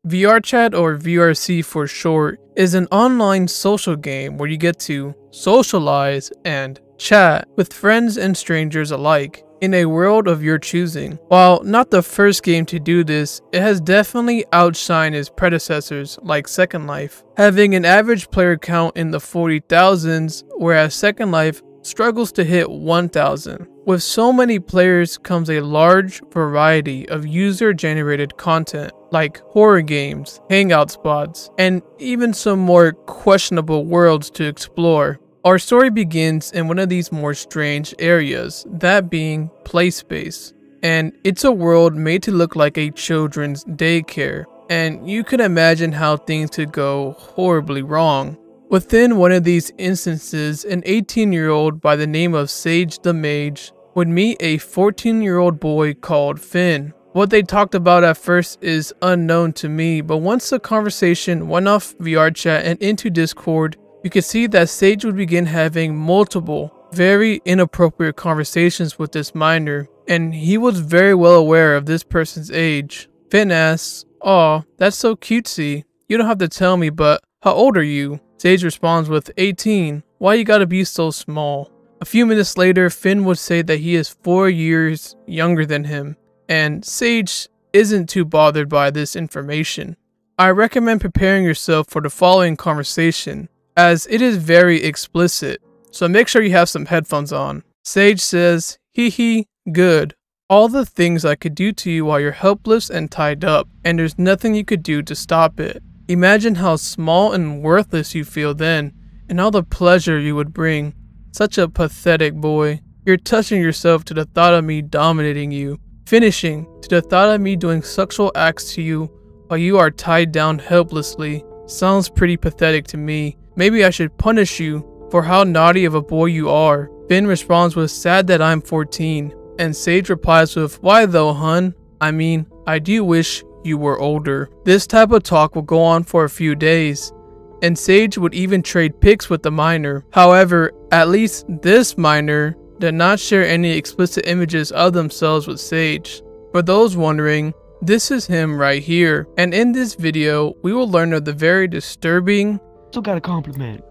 VRChat, or VRC for short, is an online social game where you get to socialize and chat with friends and strangers alike in a world of your choosing. While not the first game to do this, it has definitely outshined its predecessors like Second Life, having an average player count in the 40,000s, whereas Second Life struggles to hit 1,000. With so many players comes a large variety of user-generated content like horror games, hangout spots, and even some more questionable worlds to explore. Our story begins in one of these more strange areas, that being PlaySpace. And it's a world made to look like a children's daycare, and you can imagine how things could go horribly wrong. Within one of these instances, an 18-year-old by the name of SaigeDaMage would meet a 14-year-old boy called Finn. What they talked about at first is unknown to me, but once the conversation went off VRChat and into Discord, you could see that Sage would begin having multiple, very inappropriate conversations with this minor, and he was very well aware of this person's age. Finn asks, "Aw, that's so cutesy. You don't have to tell me, but how old are you?" Sage responds with 18. "Why you gotta be so small?" A few minutes later, Finn would say that he is 4 years younger than him, and Sage isn't too bothered by this information. I recommend preparing yourself for the following conversation, as it is very explicit, so make sure you have some headphones on. Sage says, "Hee hee, good. All the things I could do to you while you're helpless and tied up, and there's nothing you could do to stop it. Imagine how small and worthless you feel then, and all the pleasure you would bring. Such a pathetic boy. You're touching yourself to the thought of me dominating you, finishing to the thought of me doing sexual acts to you while you are tied down helplessly. Sounds pretty pathetic to me. Maybe I should punish you for how naughty of a boy you are." Finn responds with, "Sad that I'm 14. And Sage replies with, "Why though, hun? I mean, I do wish you were older." This type of talk will go on for a few days, and Sage would even trade pics with the minor. However, at least this minor did not share any explicit images of themselves with Sage. For those wondering, this is him right here, and in this video, we will learn of the very disturbing... Still got a compliment.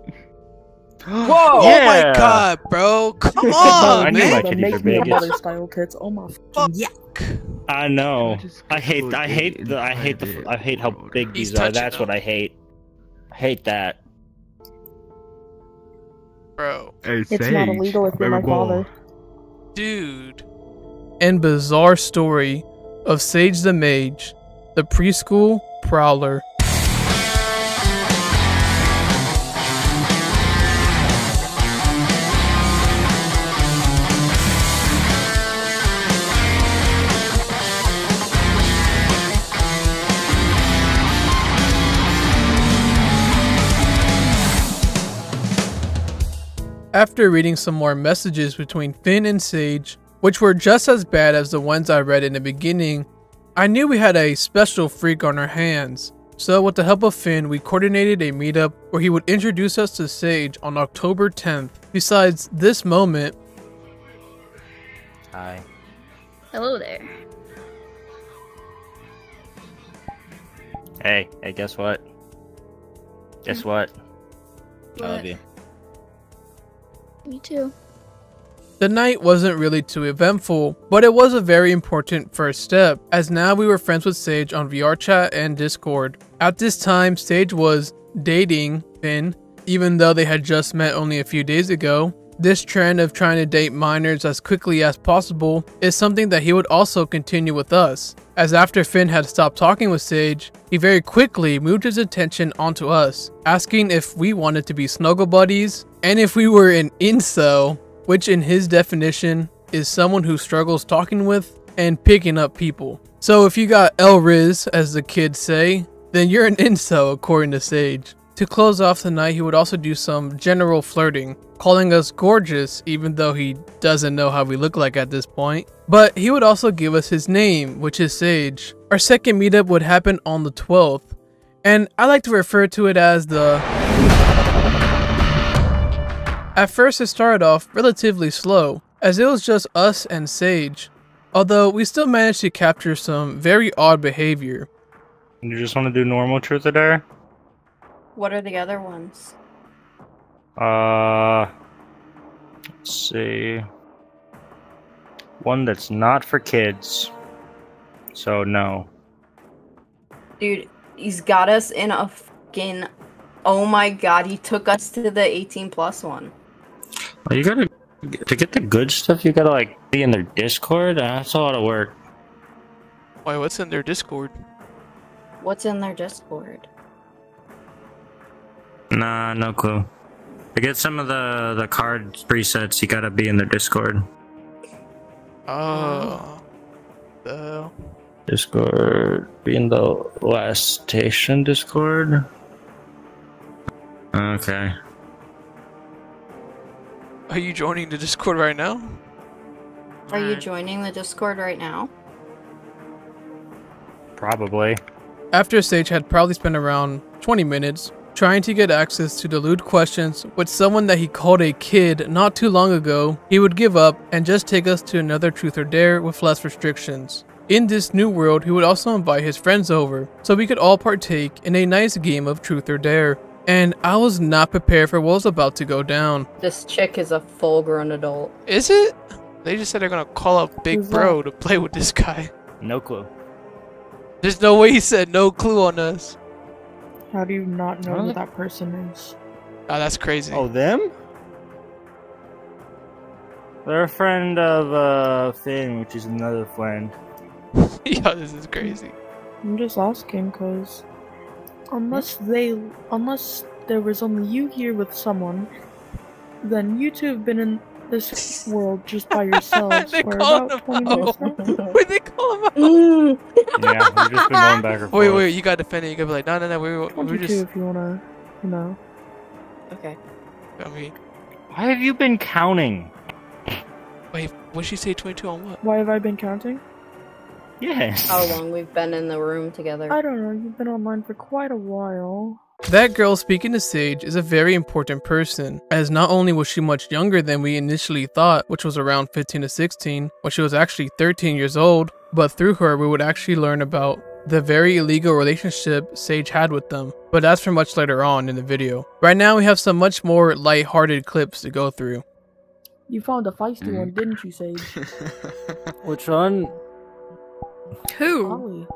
Whoa! Yeah. Oh my god, bro! Come on, I knew man! my kitties were big. style tits. Oh my Yuck! I know. I hate how big He's these are. touching That's what them. I hate. I hate that. Bro, Hey, It's not illegal if you're my father. dude. and bizarre story of SaigeDaMage, the Preschool Prowler. After reading some more messages between Finn and Sage, which were just as bad as the ones I read in the beginning, I knew we had a special freak on our hands. So with the help of Finn, we coordinated a meetup where he would introduce us to Sage on October 10th. Besides this moment... Hi. Hello there. Hey, guess what? Guess what? I love you. Me too. The night wasn't really too eventful, but it was a very important first step, as now we were friends with Sage on VRChat and Discord. At this time, Sage was dating Finn, even though they had just met only a few days ago. This trend of trying to date minors as quickly as possible is something that he would also continue with us, as after Finn had stopped talking with Sage, he very quickly moved his attention onto us, asking if we wanted to be snuggle buddies, and if we were an incel, which in his definition is someone who struggles talking with and picking up people. So if you got L-Riz, as the kids say, then you're an incel according to Sage. To close off the night, he would also do some general flirting, calling us gorgeous even though he doesn't know how we look like at this point. But he would also give us his name, which is Sage. Our second meetup would happen on the 12th, and I like to refer to it as the... At first it started off relatively slow, as it was just us and Sage, although we still managed to capture some very odd behavior. You just want to do normal truth or dare? What are the other ones? Let's see. One that's not for kids. So no. Dude, he's got us in a fucking... Oh my god, he took us to the 18+ one. Well, you gotta... To get the good stuff, you gotta, like, be in their Discord? That's a lot of work. Wait, what's in their Discord? What's in their Discord? Nah, no clue. To get some of the card presets, you gotta be in their Discord. Oh. The hell? Discord... Be in the last station Discord? Okay. Are you joining the Discord right now? Are you joining the Discord right now? Probably. After Sage had probably spent around 20 minutes trying to get access to the lewd questions with someone that he called a kid not too long ago, he would give up and just take us to another truth or dare with less restrictions. In this new world, he would also invite his friends over, so we could all partake in a nice game of truth or dare. And I was not prepared for what was about to go down. This chick is a full-grown adult. Is it? They just said they're gonna call up Big Bro to play with this guy. No clue. There's no way he said no clue on us. How do you not know who that person is? Oh, that's crazy. Oh, them? They're a friend of Finn, which is another friend. Yo, this is crazy. I'm just asking, cause unless there was only you here with someone, then you two have been in this world just by yourselves for about 20 minutes now. Wait, they call him out. Yeah, we've just been going back and forth. Wait, you gotta defend it. You gotta be like, no, we're 22 just. if you wanna, you know. Okay. I mean, Why have you been counting? wait, what'd she say? 22 on what? Why have I been counting? Yes. How long we've been in the room together? I don't know, you've been online for quite a while. That girl speaking to Sage is a very important person, as not only was she much younger than we initially thought, which was around 15 to 16, when she was actually 13 years old, but through her we would actually learn about the very illegal relationship Sage had with them, but that's for much later on in the video. Right now we have some much more light-hearted clips to go through. You found a feisty one, didn't you, Sage? Which one? Who? Holly.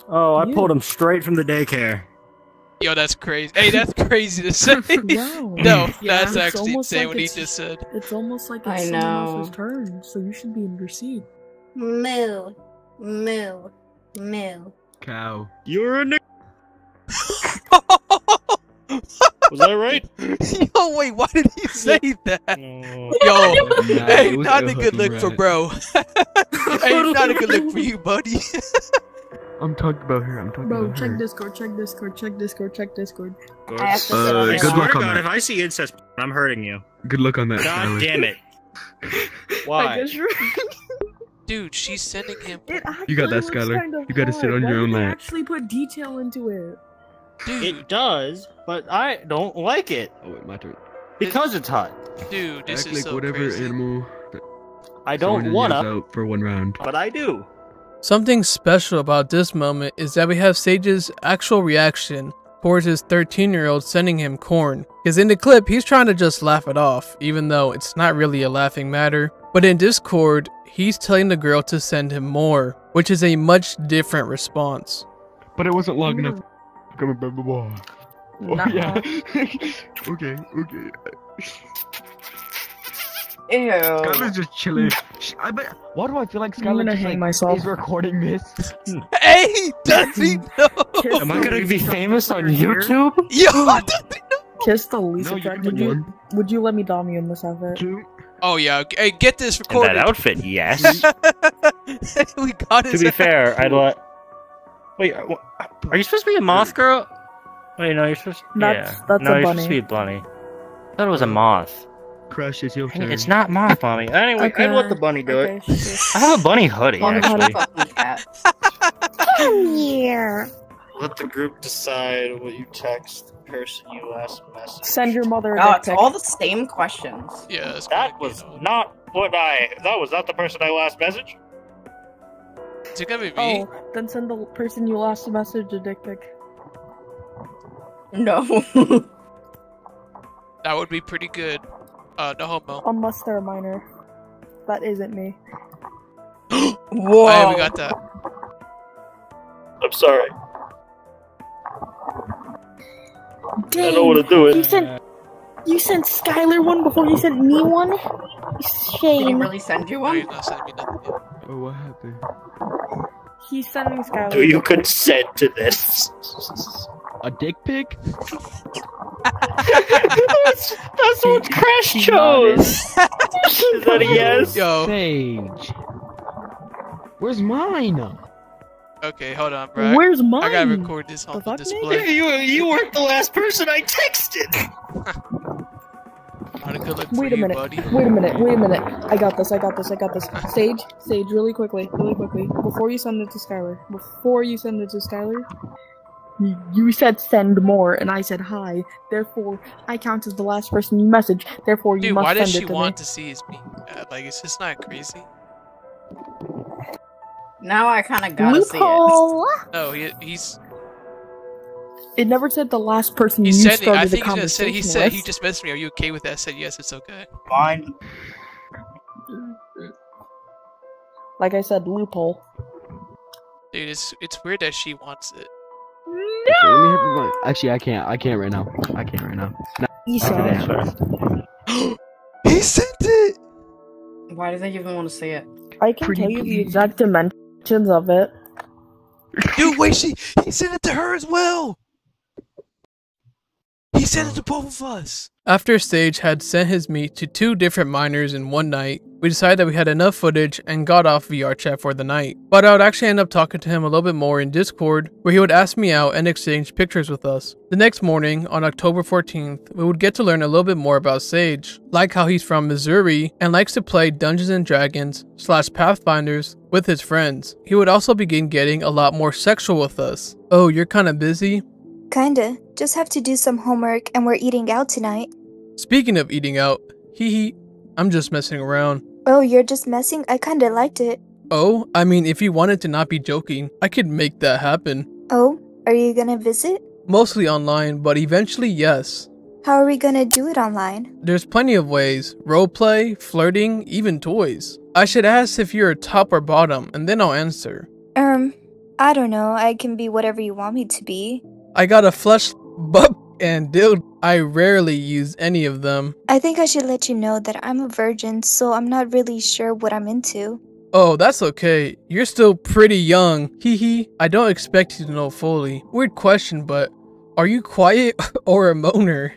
Oh, I You. pulled him straight from the daycare. Yo, that's crazy. Hey, that's crazy to say. Wow. No, Yeah, that's it's actually almost insane like what he it's- just said. It's almost like I it's someone know. else's turn, so you should be in your seat. Moo. Cow. You're a Was that right? Yo, wait, why did he say that? No. Yo, Nah, hey, it was not a a good look for rat. bro. Hey, not a good look for you, buddy. I'm talking about her. I'm talking Bro, about check her. Discord, check Discord, check Discord, check Discord. I have to sit on good your luck lap. on God, that. if I see incest, I'm hurting you. Good luck on that. God Tyler. damn it. Why? Dude, she's sending him. You got that, Skylar. You gotta sit on your own lap. Actually put detail into it. Dude, It does, but I don't like it. Oh wait, my turn. Because it's hot. dude, this Act is like so whatever crazy. animal. I someone don't is wanna, out for one round. but I do. Something special about this moment is that we have Sage's actual reaction towards his 13-year-old sending him corn. Because in the clip, he's trying to just laugh it off, even though it's not really a laughing matter. But in Discord, he's telling the girl to send him more, which is a much different response. But it wasn't long enough. Come on, baby boy. Oh Nah. yeah. okay. Ew. Skylar's just chilling. I bet. Why do I feel like I'm Skylar gonna just hang like myself. is recording this? Hey, does he know? Am I gonna be famous on YouTube? Yo, does he know? Kiss the Lisa No, you track. can Would you let me dom you in this outfit? Two. Oh yeah, hey, get this In recorded. that outfit, yes. We got To his be ass. fair, I'd let. Wait, are you supposed to be a moth girl? Wait, no, you're supposed. That's No, a you're bunny. supposed to be a bunny. I thought it was a moth. Crush is your Dang turn. it, it's not moth, mommy. Anyway, Okay. I'd let the bunny do Okay, it. sure. I have a bunny hoodie, One actually. fucking cat. Yeah. Let the group decide what you text the person you last messaged. Send your mother a Oh, dick it's pic. all the same questions. Yeah, that's That pretty was good. not what I. That was not the person I last messaged. Is it gonna be me? Oh, then send the person you lost a message a dick pic. No. That would be pretty good. No homo. Unless they're a minor. That isn't me. Whoa. Oh, we got that. I'm sorry. Dang, I don't want to do it. You sent Skylar one before you sent me one? Did he Shame. really send you No, he's one? not sending me nothing yet. Oh, what happened? He's sending Skylar. Do you consent to this? A dick pic? That's what Crash chose! Is that a yes? Yo. Sage. Where's mine? Okay, hold on, bro. Where's mine? I gotta record this on The the fuck, display. You weren't the last person I texted! Not a good look for Wait a you, minute. buddy. Wait a minute. I got this. Sage, really quickly. Before you send it to Skylar. You said send more, and I said hi. Therefore, I count as the last person you message. Therefore, you Dude, must why does send she it to want me. to see his meat? Like, it's just not crazy. Now I kind of gotta see it. Loophole! No, he's It never said the last person he's you sending. started I the think he's gonna say. conversation He said he with. just messaged me. Are you okay with that? I said yes. It's okay. Fine. Like I said, loophole. Dude, it's weird that she wants it. Okay, let me hit the button. Actually, I can't right now. No. Isa. He sent it. Why do they even want to see it? I can Pretty tell you the please. exact dimensions of it. Dude, wait, he sent it to her as well. He sent it to both of us. After Sage had sent his meat to 2 different miners in one night, we decided that we had enough footage and got off VRChat for the night. But I would actually end up talking to him a little bit more in Discord, where he would ask me out and exchange pictures with us. The next morning, on October 14th, we would get to learn a little bit more about Sage, like how he's from Missouri and likes to play Dungeons and Dragons / Pathfinders with his friends. He would also begin getting a lot more sexual with us. Oh, you're kinda busy? Kinda. Just have to do some homework and we're eating out tonight. Speaking of eating out, hee, I'm just messing around. Oh, you're just messing? I kinda liked it. Oh, I mean, if you wanted to not be joking, I could make that happen. Oh, are you gonna visit? Mostly online, but eventually yes. How are we gonna do it online? There's plenty of ways. Roleplay, flirting, even toys. I should ask if you're a top or bottom, and then I'll answer. I don't know. I can be whatever you want me to be. I got a flesh butt and dildo. I rarely use any of them. I think I should let you know that I'm a virgin, so I'm not really sure what I'm into. Oh, that's okay. You're still pretty young. Hee. I don't expect you to know fully. Weird question, but are you quiet or a moaner?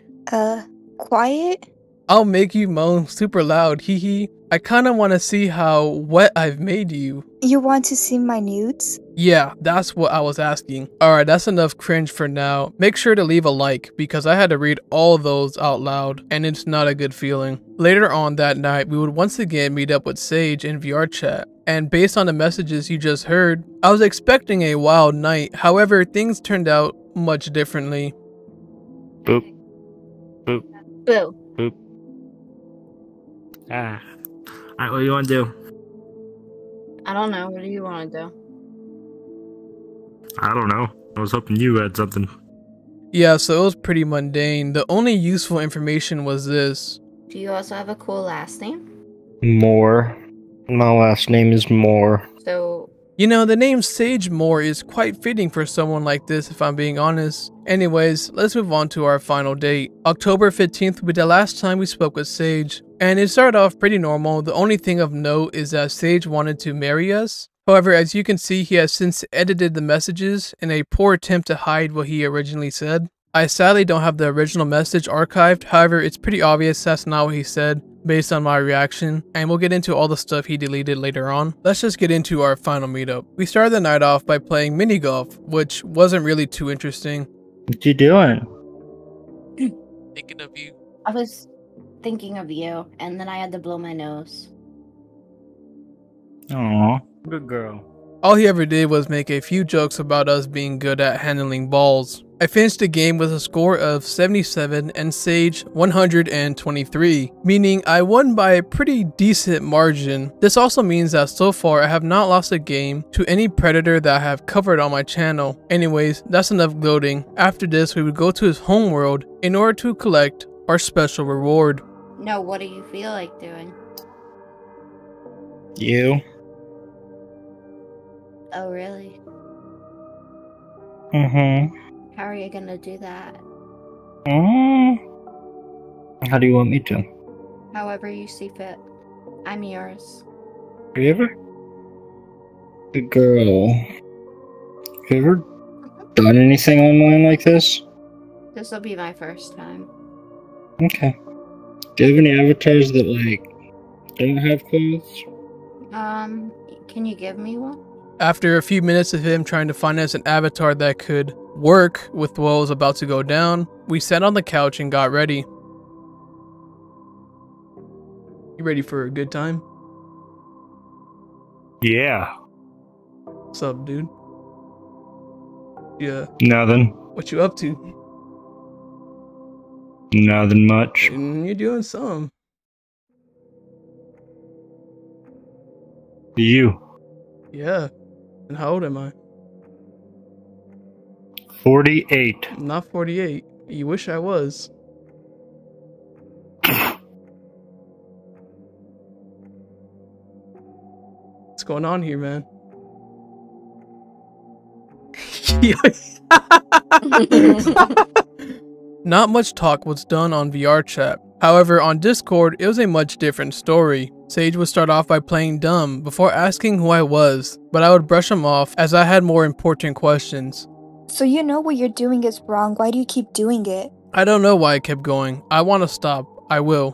Quiet? I'll make you moan super loud. Hee. I kinda wanna see how wet I've made you. You want to see my nudes? Yeah, that's what I was asking. Alright, that's enough cringe for now. Make sure to leave a like, because I had to read all those out loud, and it's not a good feeling. Later on that night, we would once again meet up with Sage in VRChat. And based on the messages you just heard, I was expecting a wild night. However, things turned out much differently. Boop. Boop. Boo. Boop. Ah. Alright, what do you want to do? I don't know. What do you want to do? I don't know. I was hoping you had something. Yeah, so it was pretty mundane. The only useful information was this. Do you also have a cool last name? Moore. My last name is Moore. So, You know, the name Sage Moore is quite fitting for someone like this, if I'm being honest. Anyways, let's move on to our final date. October 15th will be the last time we spoke with Sage, and it started off pretty normal. The only thing of note is that Sage wanted to marry us. However, as you can see, he has since edited the messages in a poor attempt to hide what he originally said. I sadly don't have the original message archived, however, it's pretty obvious that's not what he said based on my reaction, and we'll get into all the stuff he deleted later on. Let's just get into our final meetup. We started the night off by playing mini golf, which wasn't really too interesting. What you doing? Thinking of you. I was thinking of you, and then I had to blow my nose. Aw, good girl. All he ever did was make a few jokes about us being good at handling balls. I finished the game with a score of 77 and Sage 123, meaning I won by a pretty decent margin. This also means that so far I have not lost a game to any predator that I have covered on my channel. Anyways, that's enough gloating. After this, we would go to his homeworld in order to collect our special reward. No, what do you feel like doing? You? Oh, really? Mm-hmm. How are you gonna do that? How do you want me to? However you see fit. I'm yours. Have you ever? Good girl. Have you ever done anything online like this? This will be my first time. Okay. Do you have any avatars that, like, don't have clothes? Can you give me one? After a few minutes of him trying to find us an avatar that could work with what was about to go down, we sat on the couch and got ready. You ready for a good time? Yeah. What's up, dude? Yeah. Nothing. What you up to? Nothing much. You're doing some. You. Yeah. And how old am I? 48. I'm not 48. You wish I was. What's going on here, man? Not much talk was done on VRChat. However, on Discord, it was a much different story. Sage would start off by playing dumb before asking who I was, but I would brush him off as I had more important questions. So you know what you're doing is wrong. Why do you keep doing it? I don't know why I kept going. I want to stop. I will.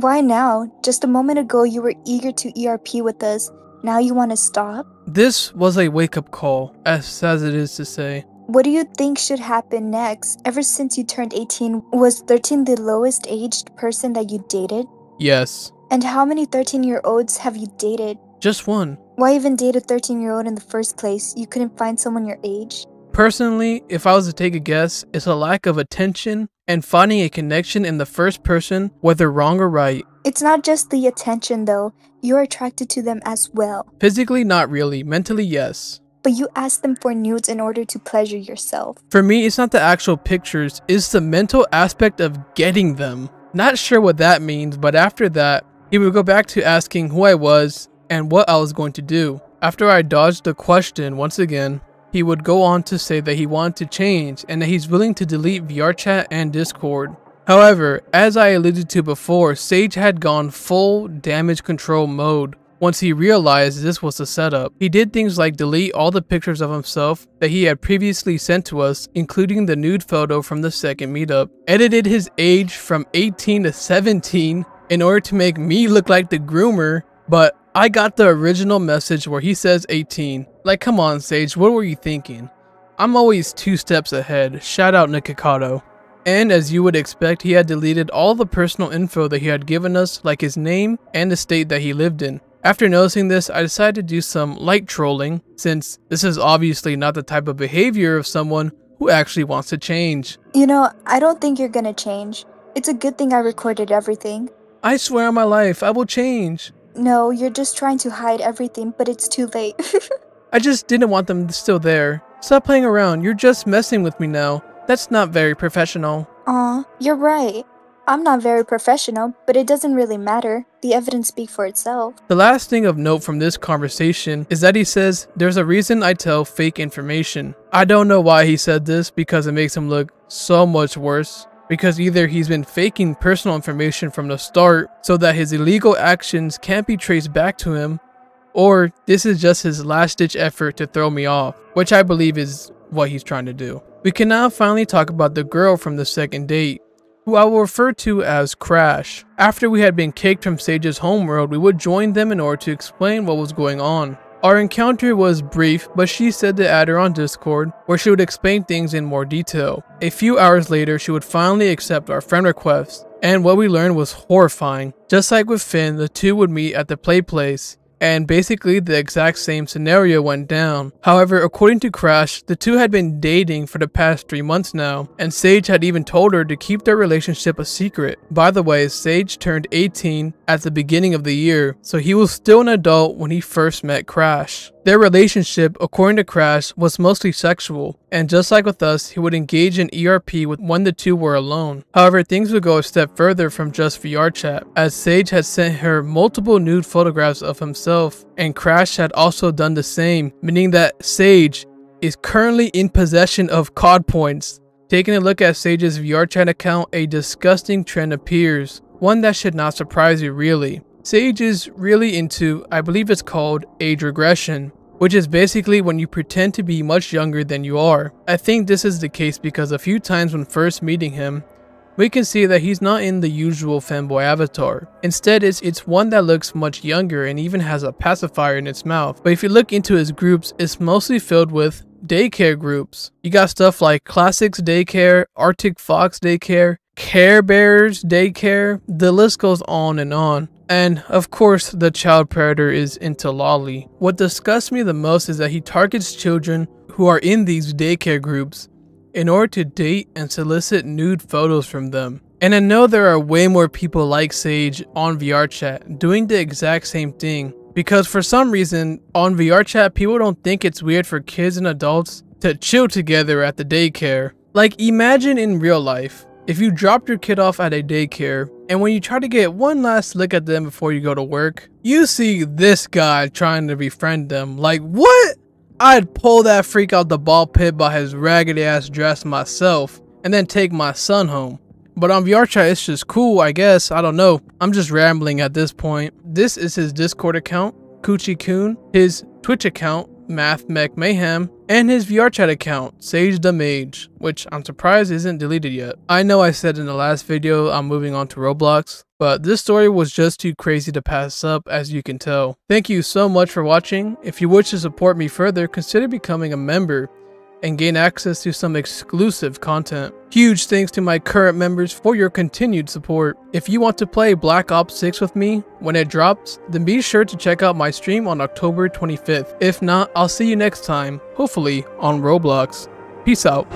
Why now? Just a moment ago you were eager to ERP with us. Now you want to stop? This was a wake-up call, as it is to say. What do you think should happen next? Ever since you turned 18, was 13 the lowest aged person that you dated? Yes. And how many 13-year-olds have you dated? Just one. Why even date a 13-year-old in the first place? You couldn't find someone your age? Personally, if I was to take a guess, it's a lack of attention and finding a connection in the first person, whether wrong or right. It's not just the attention though. You're attracted to them as well. Physically, not really. Mentally, yes. But you ask them for nudes in order to pleasure yourself. For me, it's not the actual pictures, it's the mental aspect of getting them. Not sure what that means, but after that, he would go back to asking who I was and what I was going to do. After I dodged the question once again, he would go on to say that he wanted to change and that he's willing to delete VRChat and Discord. However, as I alluded to before, Sage had gone full damage control mode. Once he realized this was the setup, he did things like delete all the pictures of himself that he had previously sent to us, including the nude photo from the second meetup, edited his age from 18 to 17 in order to make me look like the groomer, but I got the original message where he says 18. Like, come on, Sage, what were you thinking? I'm always 2 steps ahead. Shout out Nikocado. And as you would expect, he had deleted all the personal info that he had given us, like his name and the state that he lived in. After noticing this, I decided to do some light trolling, since this is obviously not the type of behavior of someone who actually wants to change. You know, I don't think you're gonna change. It's a good thing I recorded everything. I swear on my life, I will change. No, you're just trying to hide everything, but it's too late. I just didn't want them still there. Stop playing around, you're just messing with me now. That's not very professional. Aw, you're right. I'm not very professional, but it doesn't really matter. The evidence speaks for itself. The last thing of note from this conversation is that he says, there's a reason I tell fake information. I don't know why he said this because it makes him look so much worse. Because either he's been faking personal information from the start so that his illegal actions can't be traced back to him, or this is just his last ditch effort to throw me off, which I believe is what he's trying to do. We can now finally talk about the girl from the second date, who I will refer to as Crash. After we had been kicked from Sage's homeworld, we would join them in order to explain what was going on. Our encounter was brief, but she said to add her on Discord, where she would explain things in more detail. A few hours later, she would finally accept our friend request, and what we learned was horrifying. Just like with Finn, the two would meet at the play place, and basically the exact same scenario went down. However, according to Crash, the two had been dating for the past 3 months now, and Sage had even told her to keep their relationship a secret. By the way, Sage turned 18 at the beginning of the year, so he was still an adult when he first met Crash. Their relationship, according to Crash, was mostly sexual, and just like with us, he would engage in ERP when the two were alone. However, things would go a step further from just VRChat, as Sage had sent her multiple nude photographs of himself, and Crash had also done the same, meaning that Sage is currently in possession of COD points. Taking a look at Sage's VRChat account, a disgusting trend appears, one that should not surprise you really. Sage is really into, I believe it's called, age regression, which is basically when you pretend to be much younger than you are. I think this is the case because a few times when first meeting him, we can see that he's not in the usual fanboy avatar. Instead, it's one that looks much younger and even has a pacifier in its mouth. But if you look into his groups, it's mostly filled with daycare groups. You got stuff like Classics Daycare, Arctic Fox Daycare, Care Bears Daycare, the list goes on. And of course, the child predator is into lolly. What disgusts me the most is that he targets children who are in these daycare groups in order to date and solicit nude photos from them. And I know there are way more people like Sage on VRChat doing the exact same thing, because for some reason on VRChat people don't think it's weird for kids and adults to chill together at the daycare. Like, imagine in real life, if you dropped your kid off at a daycare, and when you try to get one last look at them before you go to work, you see this guy trying to befriend them. Like, what? I'd pull that freak out the ball pit by his raggedy ass dress myself, and then take my son home. But on VRChat, it's just cool, I guess. I don't know. I'm just rambling at this point. This is his Discord account, Coochie Coon, his Twitch account, Math Mech Mayhem, and his VRChat account, SaigeDaMage, which I'm surprised isn't deleted yet. I know I said in the last video I'm moving on to Roblox, but this story was just too crazy to pass up, as you can tell. Thank you so much for watching. If you wish to support me further, consider becoming a member and gain access to some exclusive content. Huge thanks to my current members for your continued support. If you want to play Black Ops 6 with me when it drops, then be sure to check out my stream on October 25th. If not, I'll see you next time, hopefully on Roblox. Peace out.